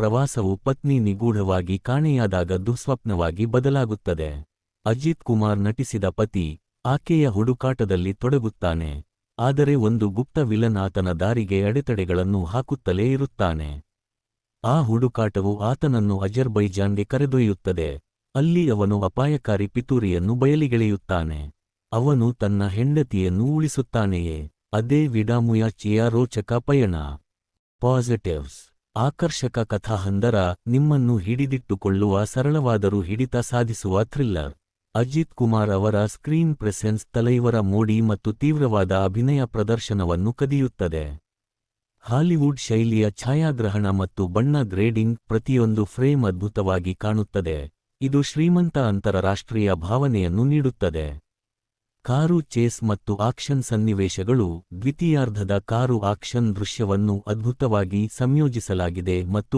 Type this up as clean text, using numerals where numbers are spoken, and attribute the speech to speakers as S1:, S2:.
S1: ಪ್ರವಾಸವು ಪತ್ನಿ ನಿಗೂಢವಾಗಿ ಕಾಣೆಯಾದಾಗ ದುಃಸ್ವಪ್ನವಾಗಿ ಬದಲಾಗುತ್ತದೆ. ಅಜಿತ್ ಕುಮಾರ್ ನಟಿಸಿದ ಪತಿ ಆಕೆಯ ಹುಡುಕಾಟದಲ್ಲಿ ತೊಡಗುತ್ತಾನೆ, ಆದರೆ ಒಂದು ಗುಪ್ತ ವಿಲನ್ ಆತನ ದಾರಿಗೆ ಅಡೆತಡೆಗಳನ್ನು ಹಾಕುತ್ತಲೇ ಇರುತ್ತಾನೆ. ಆ ಹುಡುಕಾಟವು ಆತನನ್ನು ಅಜರ್ಬೈಜಾನ್ಗೆ ಕರೆದೊಯ್ಯುತ್ತದೆ, ಅಲ್ಲಿ ಅವನು ಅಪಾಯಕಾರಿ ಪಿತೂರಿಯನ್ನು ಬಯಲಿಗೆಳೆಯುತ್ತಾನೆ. ಅವನು ತನ್ನ ಹೆಂಡತಿಯನ್ನು ಉಳಿಸುತ್ತಾನೆಯೇ? ಅದೇ ವಿಡಾಮುಯಾಚಿಯ ರೋಚಕ ಪಯಣ. ಪಾಸಿಟಿವ್ಸ್. ಆಕರ್ಷಕ ಕಥಾಹಂದರ, ನಿಮ್ಮನ್ನು ಹಿಡಿದಿಟ್ಟುಕೊಳ್ಳುವ ಸರಳವಾದರೂ ಹಿಡಿತ ಸಾಧಿಸುವ ಥ್ರಿಲ್ಲರ್. ಅಜಿತ್ ಕುಮಾರ್ ಅವರ ಸ್ಕ್ರೀನ್ ಪ್ರೆಸೆನ್ಸ್ ತಲೈವರ ಮೋಡಿ ಮತ್ತು ತೀವ್ರವಾದ ಅಭಿನಯ ಪ್ರದರ್ಶನವನ್ನು ಕದಿಯುತ್ತದೆ. ಹಾಲಿವುಡ್ ಶೈಲಿಯ ಛಾಯಾಗ್ರಹಣ ಮತ್ತು ಬಣ್ಣ ಗ್ರೇಡಿಂಗ್, ಪ್ರತಿಯೊಂದು ಫ್ರೇಮ್ ಅದ್ಭುತವಾಗಿ ಕಾಣುತ್ತದೆ. ಇದು ಶ್ರೀಮಂತ ಅಂತರರಾಷ್ಟ್ರೀಯ ಭಾವನೆಯನ್ನು ನೀಡುತ್ತದೆ. ಕಾರು ಚೇಸ್ ಮತ್ತು ಆಕ್ಷನ್ ಸನ್ನಿವೇಶಗಳು, ದ್ವಿತೀಯಾರ್ಧದ ಕಾರು ಆಕ್ಷನ್ ದೃಶ್ಯವನ್ನು ಅದ್ಭುತವಾಗಿ ಸಂಯೋಜಿಸಲಾಗಿದೆ ಮತ್ತು